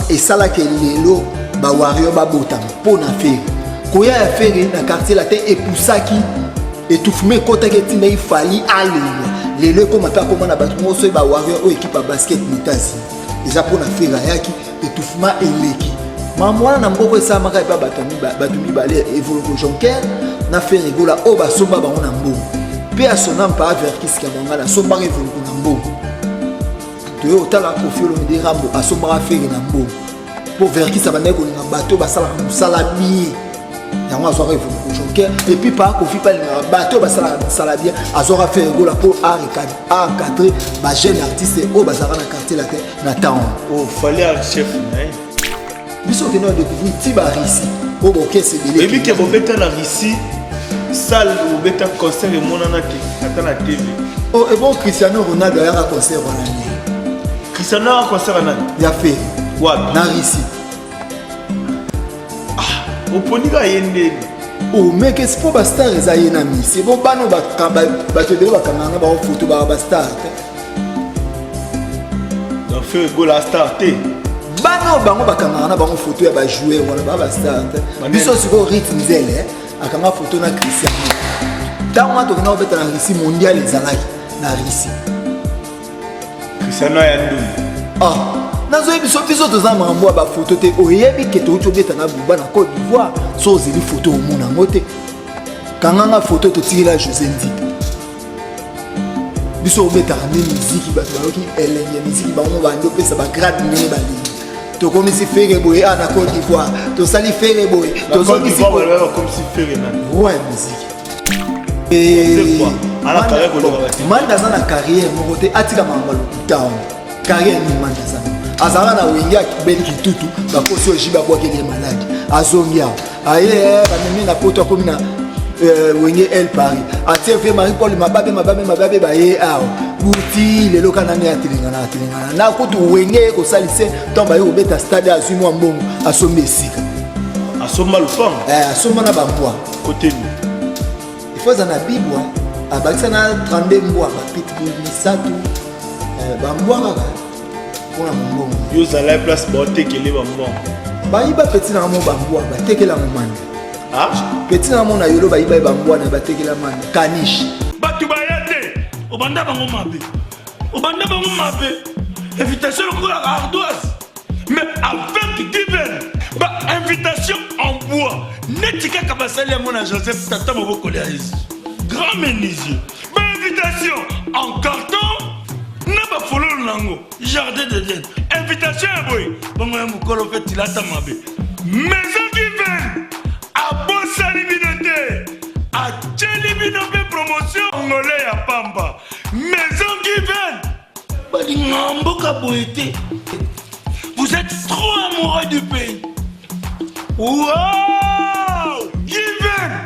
et ça là que lelo ba warrior ba botam pour na faire koya ya faire na quartier la terre et pour ça qui et tout fumer côté que tina il fallait aller lelo comme ta comme na batu mo so ba warrior o équipe basket mitasi et ça pour na faire yaki et tout fumer eleki mamwana na mboko ça maka ba batu mi balé évoluer jonker na faire rigola o ba somba ba na mboko pe a sonam pa vers qui ce que manga la somba évoluer na mboko tu es autant la profil on dit rambo a somba faire na mboko pour vers qui ça va négocier na bateau ba sala salami ya moi soirée évoluer jonker et puis pas kofi pas na bateau ba sala bien azora faire rigola pour encadrer ba jeune artiste o ba sala na quartier la terre na town oh fallait un chef biso que nous découvrir Tibarisi au boké c'est belé et puis que bobeta na Russie salle bobeta concert et monana te ata na TV oh et bon Cristiano Ronaldo a un concert en année Cristiano a un concert en année il a fait ouais na Russie ah oponika yende oh mais qu'est-ce pour ba star ezaye na mi c'est bon bano ba te de ba kanana ba photo ba star donc fait go la star te bano bango bakangana bango photo ya ba joueur wala ba star biso siko rythme zele akanga photo na Cristiano tango to na obeta na Russie mondial ezalaki na Russie Cristiano ya ndu ah nazo biso to za mambo ba photo te oyebi ke to obeta na buba na Côte d'Ivoire so zeli photo o mona ngote kanganga photo to tira José Ndi biso obeta na musique ba ki elenge musique ba mo ba ndo pesa ba grade ne ba li to comme si faire boy à la Côte d'Ivoire to sali faire boy to so qui comme si faire na ouais musique et ala carrière ko manda za na carrière mo côté atika mangalo town carrière ni manda za azala na wengi akibeli kitutu ba kosi ojiba kwa kele maladi azongia aye ba mimi na poto comme na wengi el Paris atie fait Marie Paul mababe ba ye awo buti lelo kana ne atilingana na kutu wenge ko salise tomba yo beta stade azimo mbongo asombe sika asomba lupang asomba na bambwa côté il faut na bibwa abakisa na 32 mois ba pitbull misatu bambwa kaka pona mbongo yo zala place bote kele bambwa ba iba petit na mo bambwa ba tekela momani ah petit na mo na yolo ba iba bambwa na ba tekela mani kanish batu bayate obanda bango mabe invitation pour la ardoise mais avec divers ba invitation en bois netika kabasali ya mona Joseph tata maboko ya Yesu grand menuisier ba invitation en carton na ba fololo nango jardin d'Eden invitation ya boy bango ya mukolo fait tilata mabe maison divers a bosali binote a tcheli binote promotion ngolé ya pamba maison divers vous êtes trop amoureux du pays. Wow! Given!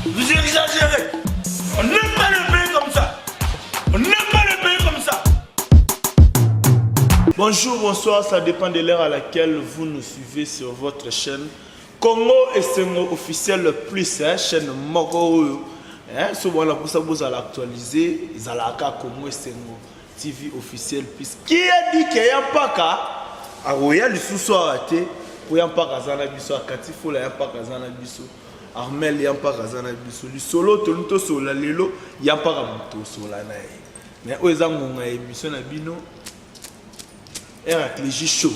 Vous exagérez. On n'aime pas le pays comme ça. Bonjour, bonsoir, ça dépend de l'heure à laquelle vous nous suivez sur votre chaîne Congo et Sengo officiel plus, chaîne Moko. Souvent là pour ça vous allez actualiser, Zalaka Congo et Sengo TV officiel plus. Qui a dit qu'il y a pas qu'à a Royal sous arrêté pour y a pas Kazana biso, Katifo la y a pas Kazana biso, Armel y a pas Kazana biso, le solo tonto sur la lelo y a pas Ramuto sur la naï. Mais aux angonga émission na bino est réfléchi chaud.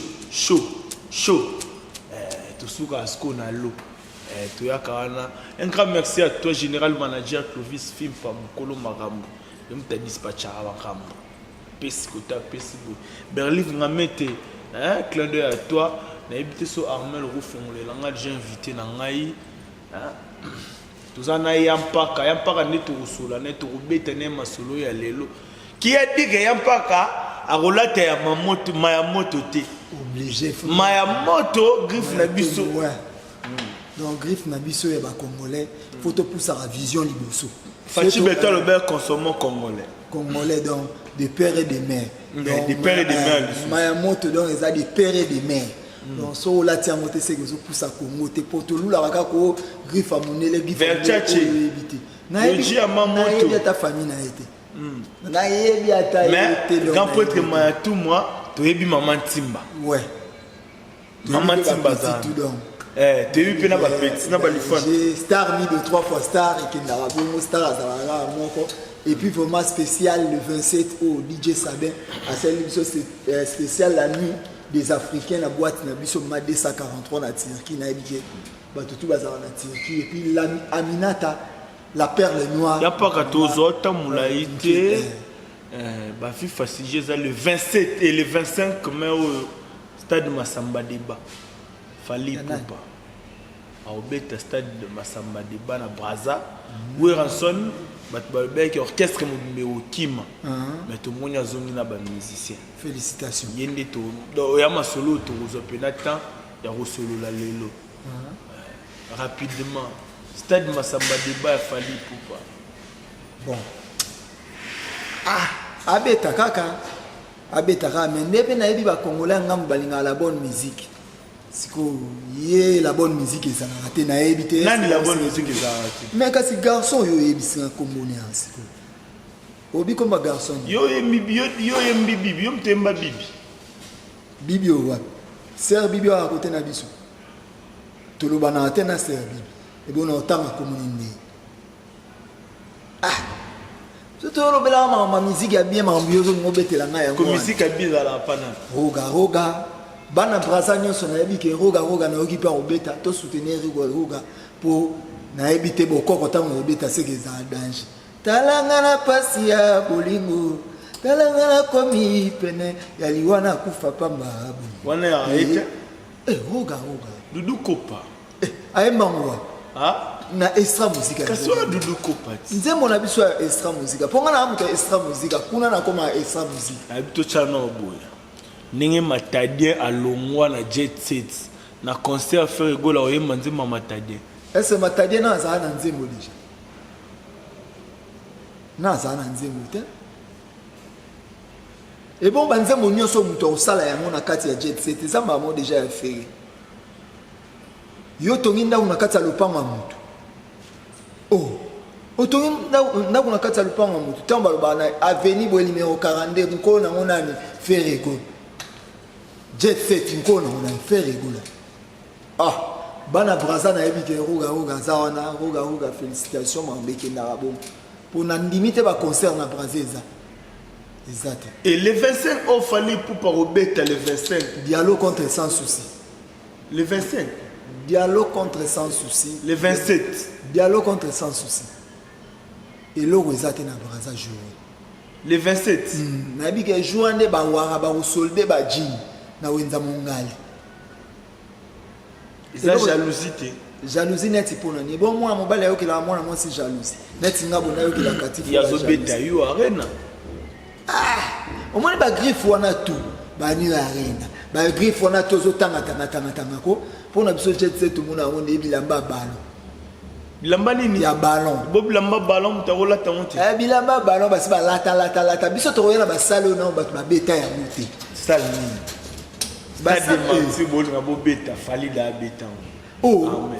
Tout souka asko na l'eau. Tu y a Karana. Un grand merci à toi, général manager Clovis Film Famukolo Marambo. Je me t'ai dispatché à Marambo. Pescota, Pesco. Berlin m'a mette, clin d'œil à toi. N'a évité ce Armel Roufon, les langages j'ai invité Nangaï. Tout ça n'a y a pas qu'à neto solo, neto bête nema solo ya lelo. Qui a dit qu'il y a pas qu'à a relater à Mayamoto te. Obligé. Mayamoto, griffe na biso. Donc griffe na biso ya ba congolais, faut te pousser à la vision liboso. Fachi Beto le ber consommant congolais. Congolais donc des pères et des mères. Des pères et des mères. Mayamoto donc ils a des pères et des mères. Donc so la tia moté c'est que zo pousse à Congo te potolu la raka ko griffe à monele griffe à éviter. Na yebi amamoto ya ta famille na été. Na yebi ata été. Mais quand peut être ma tout moi, to yebi maman Timba. Ouais. Maman Timbaza. Tu as vu na petit na balifon. J'ai star mis de 3 fois star et qui n'a pas bon star à Zawara et puis vraiment spécial le 27 au DJ Sabin à celle spécial la nuit des Africains la boîte na biso ma 243 na Turquie na ebike ba tout bazara na Turquie et puis la Aminata la perle noire. Il y a pas que tous autres moulaïté ba fi facile le 27 et le 25 mais au stade Massamba Deba. Fali Poupa. Au bête stade de Massamba Deba na Braza où ranson bat orchestre mo Kim mais tout le monde a zongi na ba musicien. Félicitations. Yende to do ya masolo to uzopena temps ya solo la lelo. Rapidement stade Massamba Deba Fali Poupa. Bon. Abeta kaka mais nebe na yebi ba congolais ngam balinga la bonne musique. Siko yé la bonne musique ezala raté na yebi te. Nani la bonne musique ezala raté. Mais kasi garçon yo yebi singa kombone siko. Obi komba garçon. Yo yembi bibi yo mtemba bibi. Bibi o wapi. Ser bibi a côté na biso. Toloba na atena ser bibi. E bona otanga komone. Surtout ma musique a bien m'ambiance ngobetela nga yango. Ko musique a bien la pana. Roga bana braza nyonso na yebi ke roga na oki pa obeta to soutenir roga pour na yebi te bokoko tango obeta seke za danger. Talanga na pasi ya bolingo. Talanga na komi pene ya liwana kufa pamba. Wana ya ete. Roga. Dudu kopa. Ayemangwa. Na extra musique. Kaswa Dudu kopa. Nzembo na biso ya extra musique. Ponga na amuta extra musique. Kuna na koma extra musique. Abito chana oboya. Ninge matadien alongwa na jet set. Na concert faire gola oye manzima matadien. Est-ce matadien na za na nzembo déjà? Na za na nzembo te. Et bon banzembo nyonso muto osala yango na kati ya jet set. Eza mamo déjà ya faire. Yo tonginda una kati ya lopango mutu. Otongi na kuna kati ya lopango mutu. Tamba lobana avenue bo numéro 42 nko na ngonani Ferrego. Jet set nko na ngona Ferrego la. Bana braza na yebi ke roga zawana roga félicitations mambeke na rabo. Pour na limite ba concert na Brazza. Exact. Et le 25 au Fali Poupa Robeta le 25. Dialogue contre sans souci. Le 25. Dialogue contre sans souci. Le 27. Dialogue contre sans souci. Et l'eau exact na Brazza jouer. Le 27. Na bi ke jouande ba wara ba solde ba jin na wenza mongali. La jalousie. Jalousie net pour nani. Bon moi mobile yo ki la moi moi c'est jalousie. Net ngabo na yo ki la katifu. Ya zo beta yo arena. Au moins ba griffe wana tout. Ba ni arena. Ba griffe wana tozo tanga ko pour na biso jet set tout monde a on bilamba ballon. Bilamba nini? Ya ballon. Bo bilamba ballon mutarola tamonte. Bilamba ballon basi ba lata. Biso to yana ba salo na ba beta ya muté. Sal nini? Stade de Martyr bon na bo beta fali da beta.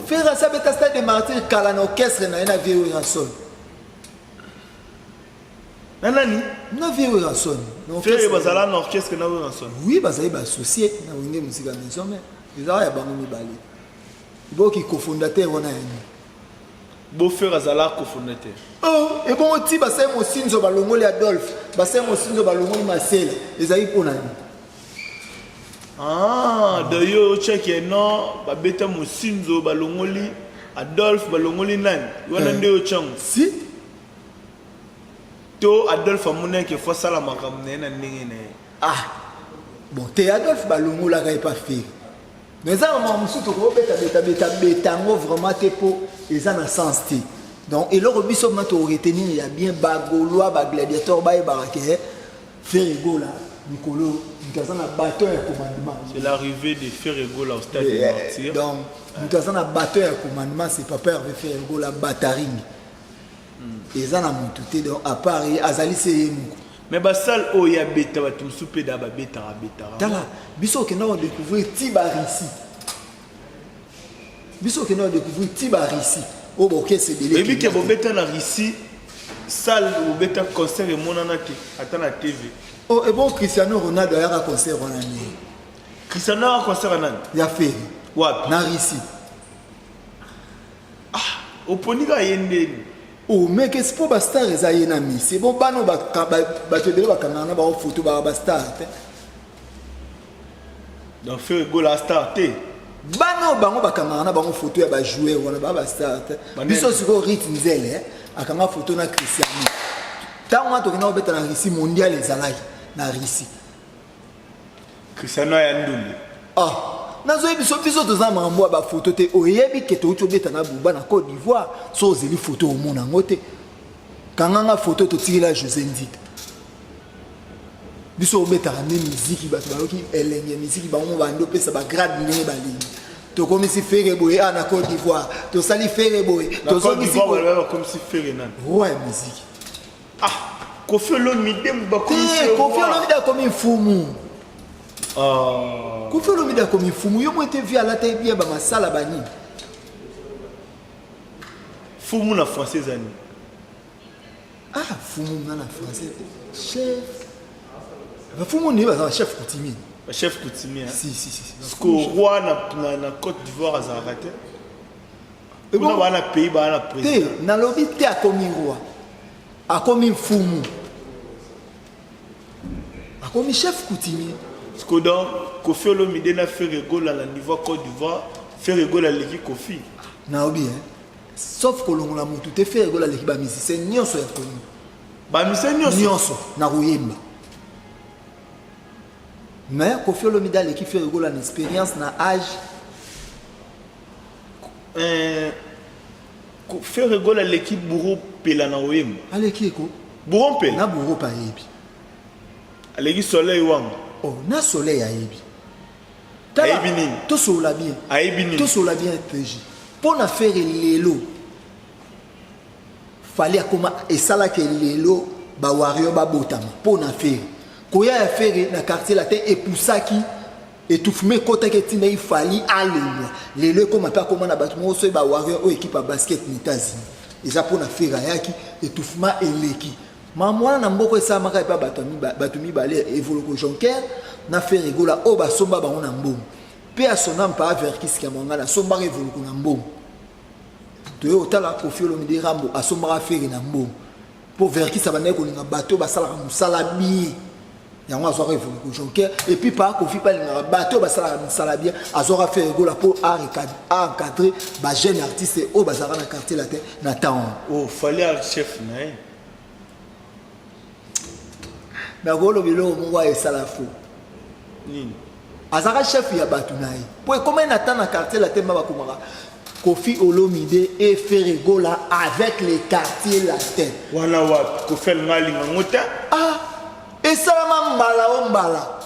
Faire ça beta stade de Martyr kala na orchestre na ina vieux ranson. Nanani? Na vieux ranson. Faire bazala na orchestre na vieux ranson. Oui, bazali ba associé na wenge musique maison mais ils ont ya bango mibali. Bo ki cofondateur wana yani. Bo faire azala cofondateur. Et bon ti ba sai mo sinzo ba longoli Adolphe, ba sai mo sinzo ba longoli Marcel, ezali pona ni. D'ailleurs, check non, babeta Mosinzo, Balongoli, Adolphe, Balongoli Nan. Wana ndio changu. Si. To Adolphe amune ke fois ça la makamne na ndingene. Bon, te Adolphe Balongoli la pas fait. Mais ça on musu to ko beta ngo vraiment te po eza na sens te. Donc et le biso ma to retenir il y a bien bagolois ba gladiateur ba barake Ferrego là. Nicolo, c'est l'arrivée de Ferrego là au stade de Martyr. Donc, nous avons un batteur à commandement, c'est pas peur de Ferrego la battaring. Et ça n'a mon tout donc à Paris, Azali c'est mais basal o ya beta ba tum soupe da ba beta beta. Tala, biso que nous découvrir Tibarisi. Biso que nous découvrir Tibarisi. Oh bon, qu'est-ce que c'est et puis que bo beta na Russie, salle ou beta concert et monana te, attends la TV. Et bon, Cristiano Ronaldo a un concert en année. Cristiano a concert à Nan. Ya Ferry. Wapi? Na Russie. Oponika yende. Oh mec, c'est pour bastar eza yena mi. C'est bon bano ba te bele ba kamana ba photo ba bastar. Donc Ferry go la star te. Bano bango ba kamana ba photo ya ba joueur wana ba bastar. Biso siko Rit Nzele akanga photo na Cristiano. Tango to kina obeta na Russie mondial ezalaki na Russie. Cristiano ya nduli. Nazo biso biso toza mambo ba photo te oyebi ke to obeta na buba na Côte d'Ivoire so zeli photo au mona ngote. Kanganga photo to tikila José Ndita. Biso obeta na musique ba to baloki elenge musique ba mo ba ndo pesa ba grade ne ba lingi. To comme si Ferry boy na Côte d'Ivoire, to sali Ferry boy, to Côte d'Ivoire comme si Ferry nan. Ouais musique. Kofi Olomide mba comme si Kofi Olomide comme un fumu. Kofi Olomide comme un fumu. Yo mo te vi à la tête bien ba masala bani. Fumu na français ani. Fumu na français. Chef. Ba fumu ni ba chef coutumier. Chef coutumier. Si. Parce que roi na Côte d'Ivoire a raté. Et bon na pays ba na président. Na lobi te a comme roi. A comme fumu. A comme chef coutumier. Parce que donc Kofi Olomide na fait rigole à la niveau Côte d'Ivoire, fait rigole à l'équipe Kofi. Na obi sauf que l'on la mutu te fait rigole à l'équipe ba musicien nyonso ya connu. Ba musicien nyonso na kuyemba. Mais Kofi Olomide à l'équipe fait rigole en expérience na âge. Fait rigole à l'équipe Bourreau Pela na Oyemba. À l'équipe ko Bourreau Pela. Na Bourreau pa yebi. À l'équipe Soleil Wang. Na Soleil a yebi. Ayebi nini? To sola bien. Ayebi nini? To sola bien PJ. Pour na faire lelo. Fallait comment et ça là que lelo ba wario ba botama pour na faire. Koya ya faire na quartier la terre et pour ça qui étouffement côté que tina il fallait aller. Lelo comme pas comment na bâtiment so ba wario o équipe à basket ni États-Unis. Et ça pour na faire yaki étouffement eleki. Maman na mboko esa maka pa batumi balé évoluer jonker na faire rigola o ba somba ba na mbom. Pe a sonam pa verkis ka monga na somba évoluer na mbom. To yo tala Kofi Olomide Rambo a somba faire na mbom. Pour verkis ça ba na ko na bateau ba sala musala bi. Yango azora évoluer jonker et puis pa Kofi pa na bateau ba sala musala bien azora faire rigola pour encadrer ba jeune artiste o ba sala na quartier la terre na taon. Oh fallait un chef na. Mais golo bilo mwa esala fo nini azaka chef ya batu nayi po comment il attend na quartier la tema bakomaka Kofi Olomide et Ferregola avec les quartiers latin wana wapi Kofi ngali ngota esala mbala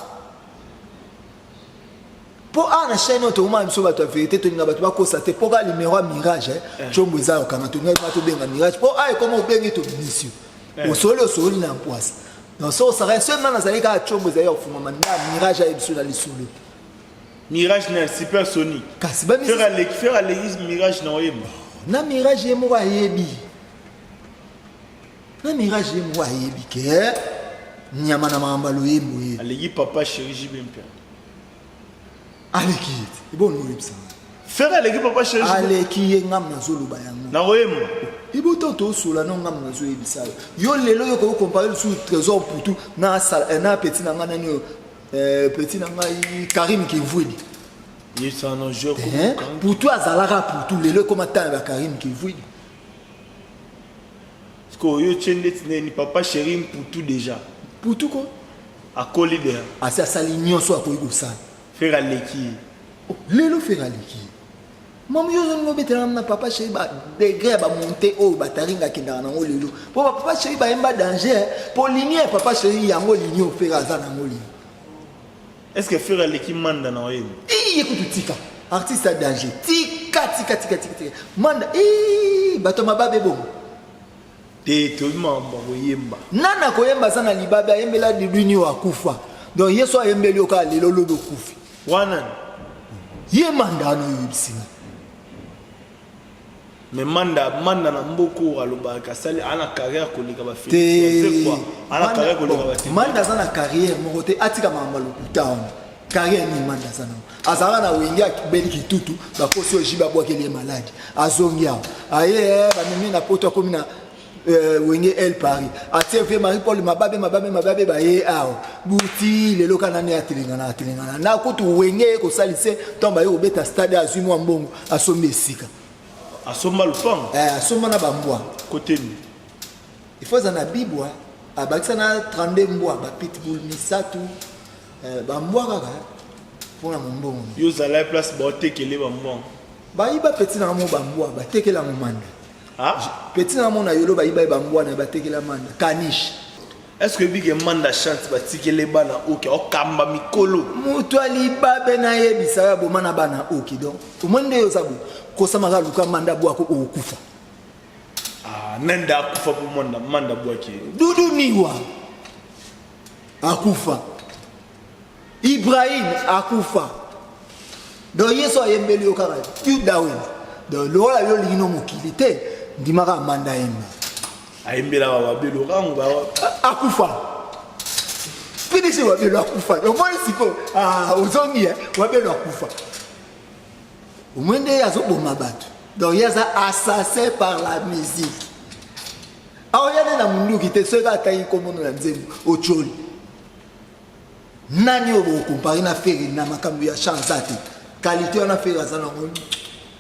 po na chaîne auto ma biso bato vérité to ninga bato bakosa te po ga numéro à mirage chombo eza yo kana to ngai bato benga mirage po comment obengi to mission osoli na poisse. Non, ça reste seulement dans les cas de chombo d'ailleurs au fond mirage à sur la lisulu. Mirage na supersonique. Faire à l'église mirage na oyemba. Na mirage ye mo ayebi. Na mirage ye mo ayebi ke nyama na mamba lo yembo ye. Alegi papa chéri Jibempe. Aleki. Bon no yebsa. Faire à l'église papa chéri. Aleki ye ngam na zolo bayango. Na oyemba. Ibo toto sola no ngam na zo yebisa. Yo lelo yo ko comparer sur trésor pour tout na petit na ngana nyo petit na ngai Karim Kivwidi. Il s'en a joué pour toi azalaka pour tout lelo comme attendre Karim Kivwidi. Parce que yo tchende ni papa chéri pour tout déjà. Pour tout quoi? A collider. A ça sali nyonso akoyi ko sala. Faire à l'équipe. Lelo faire à l'équipe. Maman yo zongo betela na papa chéri ba degré ba monter au bataringa kinda na ngo lelo. Po papa chéri ba emba danger pour lignée papa chéri yango lignée au faire azana ngoli. Est-ce que faire à l'équipe manda na oyemba? Écoute tika artiste à danger. Tika. Manda bato mababe bon. Te to mamba oyemba. Nana koyemba sana libaba yembela dibini wa kufa. Donc yeso ayembeli oka lelo lobo kufi. Wana Ye manda no yibisina. Mais manda na mboko aloba kasali ana carrière kolika ba fait. C'est quoi? Ana carrière kolika ba. Manda sana carrière mokote atika mamba lokuta. carrière ni manda sana azala na wengi akibeli kitutu bakosi ojiba bwakeli malade azongia aye ba mimi na poto komi na wenge El Paris atie Marie Paul mababe ba ye awo buti lelo kana ne atilingana na kutu wenge ko salise tomba yo beta stade azui mwa mbongo asomba esika asomba lupang asomba na bambwa côté ni il faut za na bibwa abakisa na 32 mbwa ba pitbull misatu bambwa kaka pona mbongo yo zala place ba tekele bambwa ba iba petit na mo bambwa ba tekela mo manda petit na mo na yolo ba iba bambwa na ba tekela manda kanish. Est-ce que big manda chance ba tikele bana oke o kamba mikolo mutu ali babe na yebisa ya bomana bana oke donc umende yo sabu ko samaka luka manda bwako okufa nenda akufa po manda bwaki dudu niwa akufa Ibrahim akufa do yeso ayembeli yo kaka you dawe do lola yo lino mokilite ndimaka manda yemba ayembela wa belo rangu akufa finishi wa belo akufa yo moi siko uzongi wa belo akufa umwende yazo boma batu donc yaza assassé par la musique aoyane na mundu kite soka tayi komono na nzembo ocholi nani obo compare na feri na makambo ya chanzate qualité na feri azana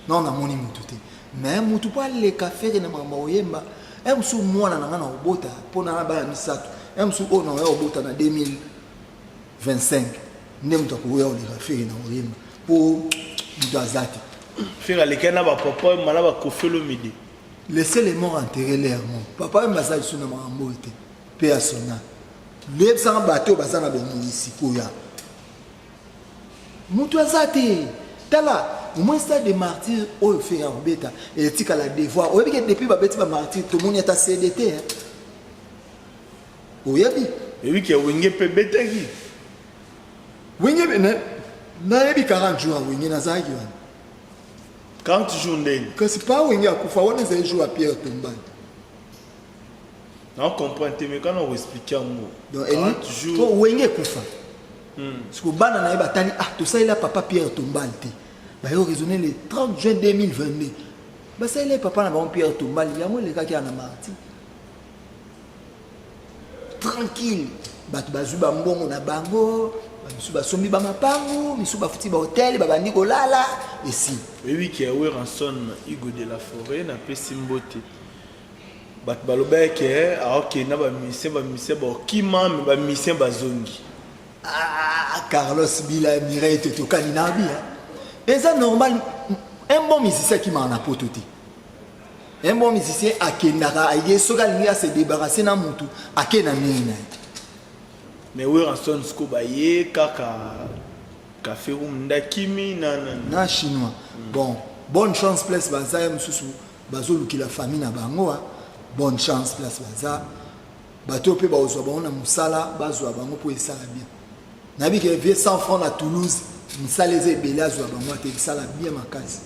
non na moni mutu te mais mutu pa le café na mama oyemba emsu mwana na ngana obota pona na bana misatu emsu ona ya obota na 2025 ndem to ko ya le café na oyemba po mutu azate fera le kana ba papa mala ba kofelo midi laissez les morts enterrer leurs morts papa mbaza suna mambo ete pe asona les sans bateau bazana be municipaux ya mutu azate tala au moins stade de martyr au fait en bêta et tika la devoir au bien depuis ba beti ba martyr tout monde est CDT hein oyebi et oui que wenge pe betaki wenge na yebi 40 jours wenge na zaki wana 40 jours ndenge que c'est pas wenge akufa wana za jour à Pierre Tombani. Non, comprends, mais quand on explique un mot. Donc, 40 jours. Wenge kufa. Parce que bana na batali tout ça il a papa Pierre Tombali. Bah yo raisonner le 30 juin 2022. Bah ça il est papa na Pierre Tombali, ya moi le gars qui a na marti. Tranquille. Bah tu bazu ba mbongo na bango, ba misu ba sombi ba mapango, misu ba futi ba hôtel, ba bandi ko lala et si. Oui qui est Ranson Igo de la Forêt na Pesimbote. Bat balobeke ok na ba mission ba kima me ba mission bazongi Carlos Bila Mireille to kaninabi et ça normal un bon musicien qui m'a na pototi un bon musicien akendaka aye soka linga se débarrasser na mutu akena nina mais oui ranson sko ba ye kaka café ndakimi na chinois bon bonne chance place baza mususu bazoluki la famille na bango bonne chance place baza bato pe bazwa bango na musala bazwa bango po esala bien nabi ke vie 100 francs à Toulouse musala eze bela azwa bango te esala bien makasi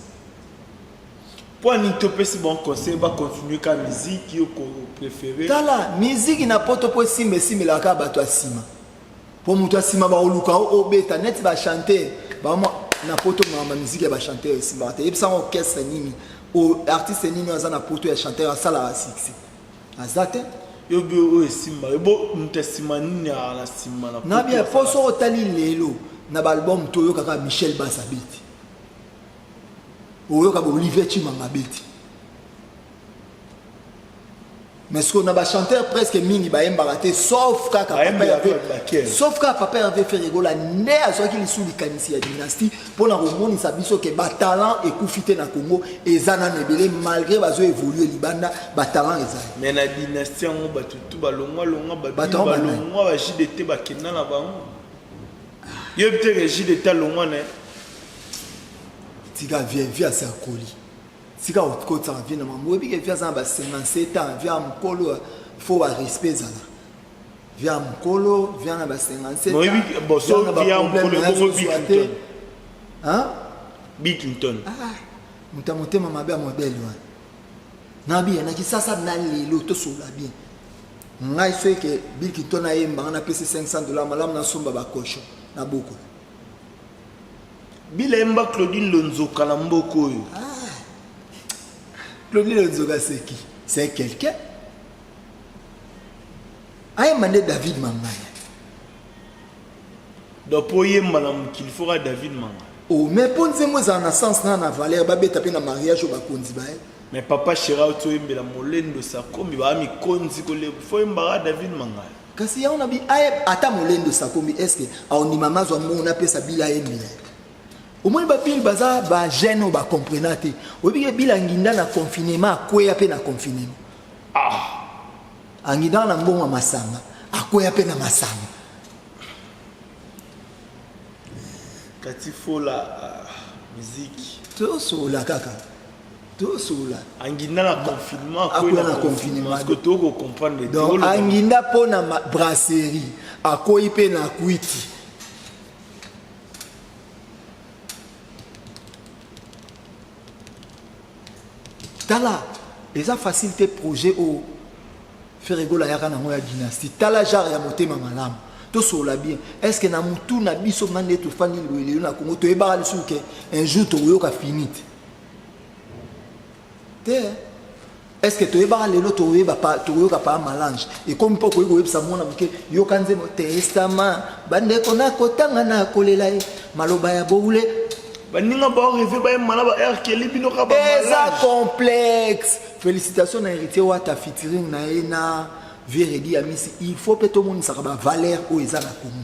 pour ni to pesi bon conseil ba continuer ka musique yo ko préféré tala musique na poto po simbe la ka bato asima po muto asima ba oluka o beta net ba chanter ba mo na poto ma musique ba chanter simba te ebisa orchestre nini o artiste nini azana poto ya chanteur asala asiksi azate yo bio o simba ebo ntesima nini ala simba na bien foso otali lelo na ba album to yo kaka Michel Basabiti o yo kaka Olivier Chimanga beti mais ce qu'on a ba chanteur presque mini ba embaraté sauf kaka papa avait fait rigola né azoki li suli kanisi ya dynastie pour na romoni sabiso ke ba talent et kufite na Congo ezana nebele malgré bazo évoluer libanda ba talent ezana mais na dynastie ngo batutu balongwa ba JDT ba kenda na bango yo peut-être JDT longwa ne tika via sa koli sika okota vient na mambo ebi ke via za ba 57 ans via mkolo faut ba respect zala via mkolo via na ba 57 non ebi boso via mkolo bongo Bickinton hein Bickinton mutamotema mabe ya modèle wana na bien na kisasa na lelo to sola bien ngai so ke Bickinton ayemba na pesi $500 malamu na somba ba cochon na boko Bilemba Claudine Lonzo Kalamboko. Claudine Lonzo, c'est qui? C'est quelqu'un. A demandé David Manga. Donc pour y madame qu'il fera David Manga. Oh, mais pour nous moi en naissance na Valère babé taper na mariage au bakonzi ba. Mais papa Chira to imbela molendo sa kombi ba mi konzi ko le fo mbara David Manga. Kasi ya on a bi ata molendo sa kombi est-ce que on ni mama zo mo na pesa bila embela. Au moins ba pile baza ba jeune ba comprenate. O bi bila nginda na confinement akwea pe na confinement. Anginda na mbongo masanga akwea pe na masanga. Kati faut la musique. Tout sola kaka. Tout sola. Anginda na confinement akwea na confinement. Parce que tu ko comprendre. Donc anginda po na brasserie akwea pe na kuiti. Tala, les a facilité projet au faire rigoler la dynastie. Tala genre ya moté mamalam. Tout sur bien. Est-ce que na mutu na biso mande to fani le na Congo to eba le souke un jour to yo ka finite. Est-ce que to eba le to eba pas to yo ka pas mélange et comme poko yo eba mona mke yo kanze mo testament bande kona kotanga na kolela maloba ya boule. Baninga ba rêver ba malaba RKL bino ka ba malade complexe. Félicitations à héritier ou à ta featuring na ena Véredi amisi il faut que tout le monde sache ba valeur ou ezana Congo.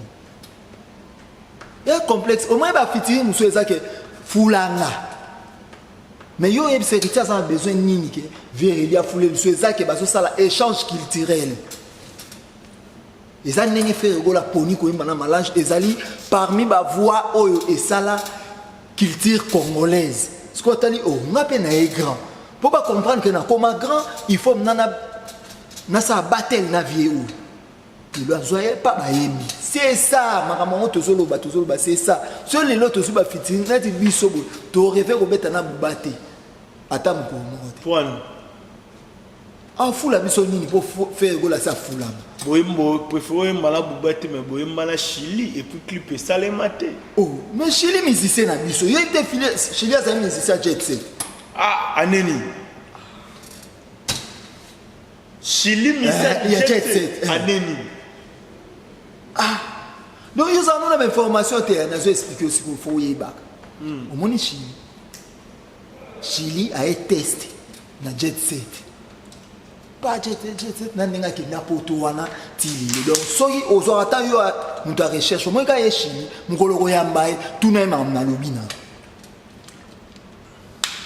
Et complexe au moins ba featuring muso ezake fulanga. Mais yo yeb héritier ça a besoin nini ke Véredi a foulé muso ezake ba so sala échange culturel. Ezali nenge faire gola poni ko yimba na malange ezali parmi ba voix oyo esala culture congolaise. Ce qu'on a dit, oh, on a peine à être grand. Pour pas comprendre que comme grand, il faut na sa battle na vie où. Il doit zoyer pas baémi. C'est ça, maman tozolo ba c'est ça. Sur les lots tozuba fitin, na ti bisobo, to rêver ko beta na bubate. Ata mko mo. Point. Ah fula biso nini pour faire gola sa fula. Boyembo préféré mala bubate mais boyemba na Chili et puis clip salé maté. Oh, mais Chili musicien na biso. Il était filé Chili a un musicien jet set. Ah, aneni. Chili musicien jet set. Aneni. Ah. Donc ils ont une information te na zo expliquer aussi pour faut y back. Au moni Chili. Chili a été testé na jet set. Pas jet set na ninga ki na poto wana tili. Donc soki ozo ata yo muta recherche au moins ka Chili mukolo ya mbaye tuna na lobina.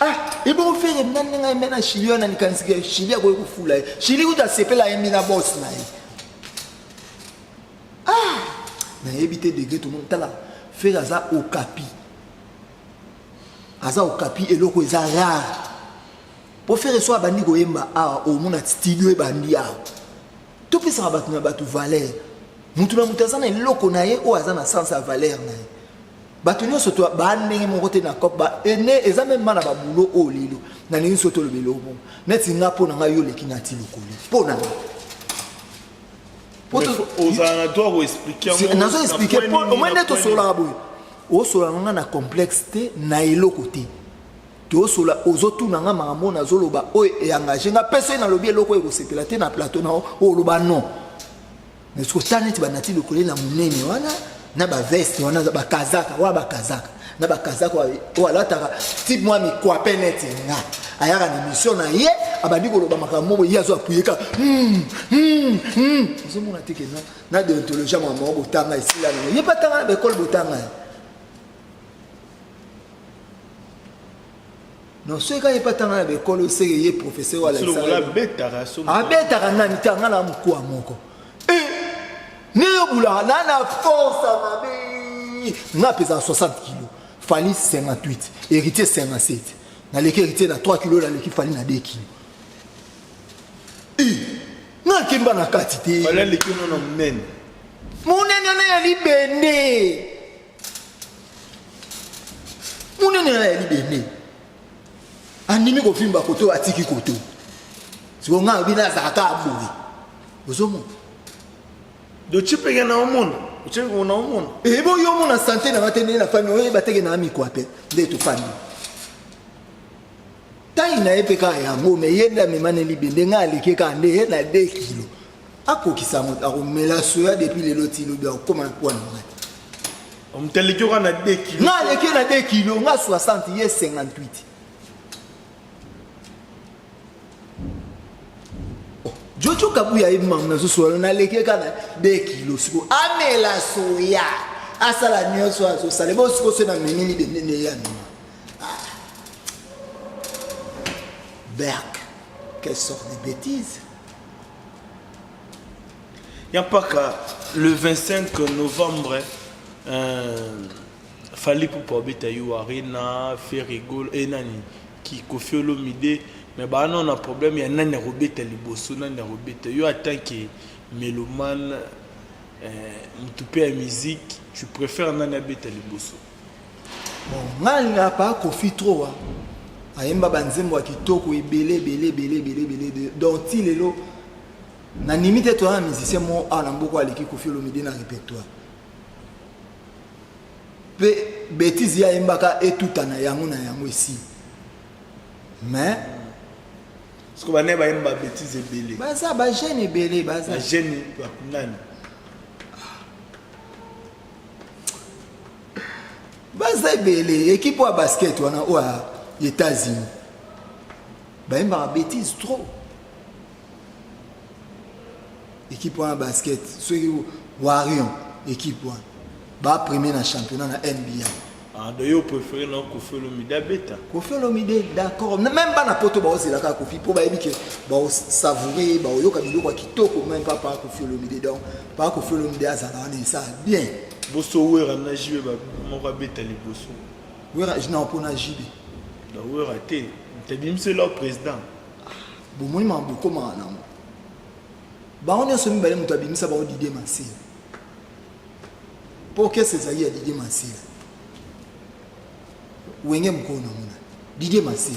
Ah, et bon faire nanga mena Chili on a ni kanisikia Chili a ko fula. Chili uta sepela emina boss na. Ah, na éviter degré tout le monde tala faire ça au capi. Aza au capi et loko eza rare. Pour faire ça bandi goyemba a au monde studio e bandi a. Tout peut ça battu na batu valeur. Mutu na mutazana loko na ye o aza na sens à valeur na. Batu nyo soto ba ndenge mo kote na kop ba ene eza même mana ba bulo o lilo. Na ni soto le belo bon. Neti ngapo na ngayo le kinati lokolo. Pona. Ozana doit expliquer. On a expliqué au moins neto sola boy. O sola nga na complexité na elo côté. To sola ozotu na nga makambo na zoloba o e engagé nga personne na lobi eloko e ko sepela te na plateau na o loba non. Mais ce que taneti ba nati lokole na munene wana na ba veste wana ba kazaka wa ba kazaka na ba kazaka wa lataka type moi mi kwa penete nga ayaka na mission na ye abandi ko loba makambo ye azo apuyeka zo mona teke na déontologie mo mo botanga ici là ye pas tanga na école botanga. Non, ce gars n'est pas tant à l'école, c'est qu'il est professeur à l'examen. Ah, bêta, nani tanga na mkwa moko. Eh, néobula, nana force à ma bé. N'a pesé 60 kilos. Fali 58. Héritier 57. Dans les héritiers, na 3 kilos, dans les fali na 2 kilos. Eh, n'a kimba na katité. Fallait les kilos non men. Mon nene na libéné. Mon nene na libéné. Animi ko fimba koto atiki koto. Siko nga bina zaka aboui. Ozomo. Do chipe ngana omono. On a un monde. Et bon, yo mon santé na matene na famille, oye bateke na ami quoi pe, de to famille. Tai na epeka yango me yenda me maneli bendenga alike ka nde na 2 kilos. Akokisa mo akomela soya depuis le loti lo bien comment poids non. On te leki on a 2 kilos. Na leke na 2 kilos, nga 60 ye 58. Jojo kabuya imam na so na leke ka na 2 kilos siko amela soya. Asala nyonso aso sale bo siko se na menini benene ya no. Berk, quelle sorte de bêtises. Il n'y a pas qu'à le 25 novembre, fallait pour pas bêter Arena, faire rigole, et nani, qui confie l'omide, mais bah non, on a un problème, il y a nani robete les bosso, nani robete. Yo attends que mélomane, tu payes la musique, tu préfères nani bête les bosso. Bon, nani n'a pas confie trop, hein. Ayemba banzembo kitoko ebele donc il est là na limite toi un musicien mo ana mboko aliki Koffi Olomide na répertoire pe bêtise ya embaka et tout na yango ici mais parce que ba ne ba yemba bêtise ebele ba ça ba jeune ebele ba ça jeune ba nani ba ça ebele équipe wa basket wana wa États-Unis. Ben, il m'a bêtise trop. Équipe en basket, ceux qui Warrior, équipe en. Bah, premier dans le championnat dans NBA. Ah, d'ailleurs, vous préférez non Koffi Olomide bêta. Koffi Olomide, d'accord. Même pas n'importe quoi, c'est là que Koffi, pour dire que bah, savourer, bah, yo kabilo quoi qui toque, même pas par Koffi Olomide. Donc, par Koffi Olomide, ça ça bien. Bosso, où est Ranajibe, bah, mon rabeta les bosso. Oui, je n'ai pas Najibe. Oui, raté. Tu dis c'est leur président. Bon, moi, je m'en beaucoup mal. Bah, on est sur une belle moutabine, ça va au Didier Massé. Pour que c'est ça, il y a Didier Massé. Où est-ce que Didier Massé.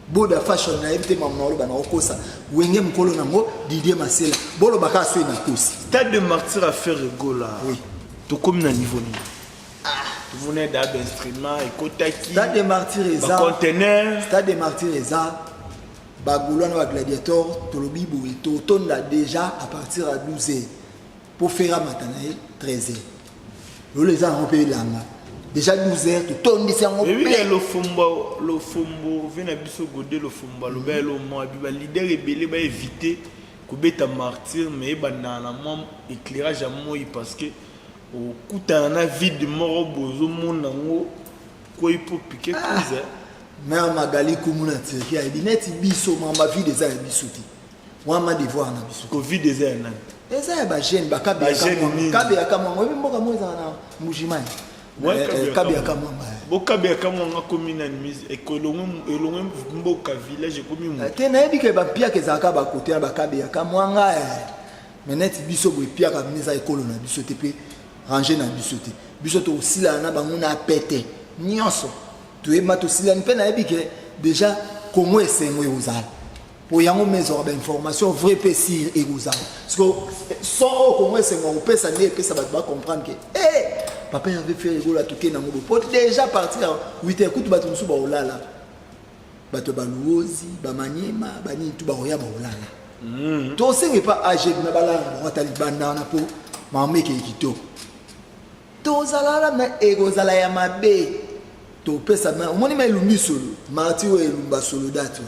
Boda fashion na ebite mamnolo bana okosa wenge mkolo nango Didier Massé bolo baka so na kosi Stade de Martyr à faire rigola. Oui. To comme na niveau ni. Vous venez d'instrument et kotaki. Stade de Martyr eza conteneur. Stade de Martyr eza bagulwa na gladiator tolobi boye to tonda déjà à partir à 12h pour faire matanae 13h. Les gens ont payé l'âme. Déjà 12h, tout le monde dit en oui, le fumbo, vient à biso godé le fumbo, le bel au moins, le leader est belé, va éviter que bêta martyr, mais il va dans la même éclairage à moi parce que au coup d'un vide mort bozo mon nango, quoi il peut piquer cousin. Mais Magali Koumouna Tirki a dit net biso, ma vie des années bisouti. Moi, ma devoir na biso. Covid des années. Et ça, bah, jeune, bah, Kabe Akama, moi, même moi, je suis Moujimani. Kabe Akama. Kabe Akama, on a commis une mise et que l'on mboka village comme moi. Tu n'as dit que bah, Pia Kezaka, bah, côté, bah, Kabe Akama, mais net biso, bah, Pia Kamisa et Colonna, bisoté, puis ranger na bisoté. Bisoté aussi là, on a pété. Nyonso. Tu es mato aussi là, on peut déjà, comment est-ce que vous avez? Pour y avoir mes informations vraies pécires et vous avez. Parce que sans comment est-ce que vous peut ça n'est que ça va comprendre que papa avait fait le goal à tout dans mon pour déjà partir à 8h écoute ba tunsu ba olala. Ba to ba luozi, ba maniema, ba ni tout ba oya ba olala. To singe pas âgé na bala ba talibanda na po mamé ke kito. To zalala na ego zala ya mabe. To pesa ma omoni ma lumbi solo. Marti o lumba solo date.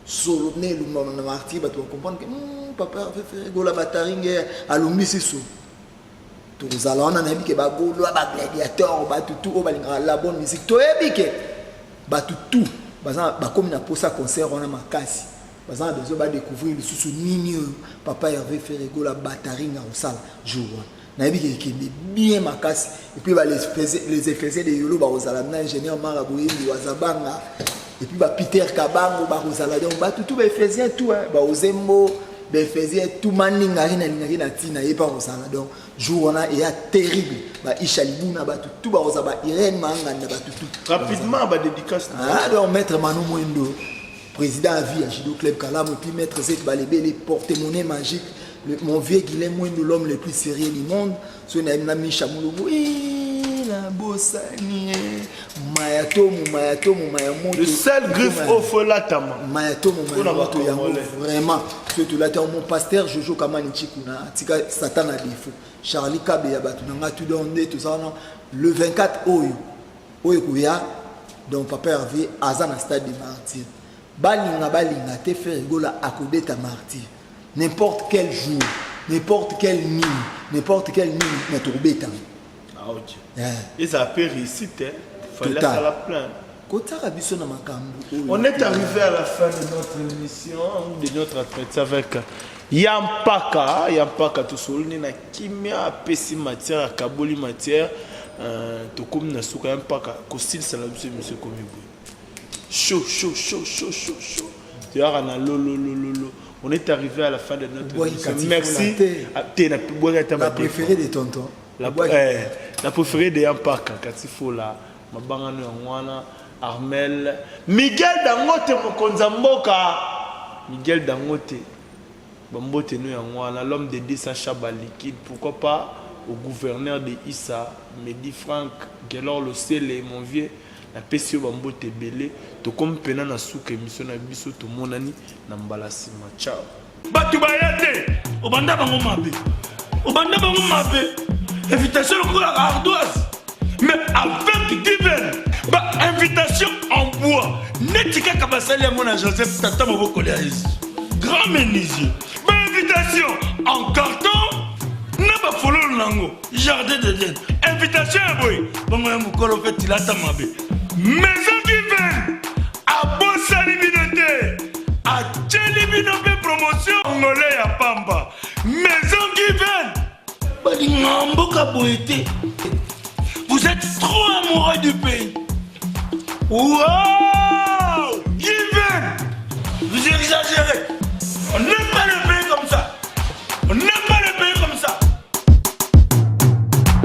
Solo ne lumba na marti ba to comprendre que papa avait fait goal à bataringue à lumbi siso. Tous allons on a dit que ba golo ba gladiateur ba tout o ba la bonne musique to ebike ba tout ba comme na posa concert on a makasi bazan besoin ba découvrir le sous nini papa avait fait rigolo la bataringa au salle jour na ebike qui bien makasi et puis ba les effets de yolo ba osala na ingénieur Maraboui wazabanga et puis ba Peter Kabango ba osala donc ba tout ba faisait tout ba ozembo ben faisait tout maninga na tina et pas osala donc jour on a et terrible ba Ishalibuna ba tout ba osaba Irene Manga na ba tout rapidement ba dédicace donc maître Manu Mwendo président à vie à Judo Club Kalam et puis maître Zek Balébé les porte-monnaie magique mon vieux Guilhem Mwendo, l'homme le plus sérieux du monde. So na mi chamulo oui la bossani mayato mayamoto. Le seul griffe au feu là tama. Mayato mayamoto yango vraiment. Surtout là mon pasteur Jojo Kamani Chikuna tika Satan a défaut. Charlie Kabe ya batu nanga tu donné tout ça le 24 oyo kuya donc papa Hervé azana stade de martyr. Balinga te faire rigola accoder ta martyr. N'importe quel jour, n'importe quelle nuit, mais tourbé. Ah ok. Ils ont fait réussite, fallait ça la plaindre. On est arrivé à la fin de notre émission, de notre entretien avec Yampaka tout seul, ni na kimia pesi matière, à kaboli matière, tout comme na souka Yampaka, kostil ça la monsieur comme chaud. Tu as un lolo. On est arrivé à la fin de notre émission. Merci. La préférée de tonton. La préférée de Yampaka, Katifola, Mabangano Yangwana, Armel, Miguel Dangote Mokonzamboka. Miguel Dangote, Bambote Yangwana, l'homme de Dessa Chaba liquide, pourquoi pas au gouverneur de Issa, Mehdi Franck, Gelor Le Sele, mon vieux. La PCO Bambote Belé, to comme pena na souke émission na biso to monani na mbalasima. Ciao. Batu bayate, obanda bango mabe. Invitation pour la ardoise. Mais avec divin, invitation en bois. Netika kabasali à mon Joseph Tata Maboko Léaïs. Grand menuisier. Invitation en carton. N'a pas follow lango. Jardin de Dieu. Invitation à boy. Bongo mukolo fait tilata mabe. Maison divine. À Bossali Binote. À Tchelibinope promotion. Angolais à Pamba. Maison divine. Vous êtes trop amoureux du pays. Wow! Given! Vous exagérez. On n'aime pas le pays comme ça. On n'aime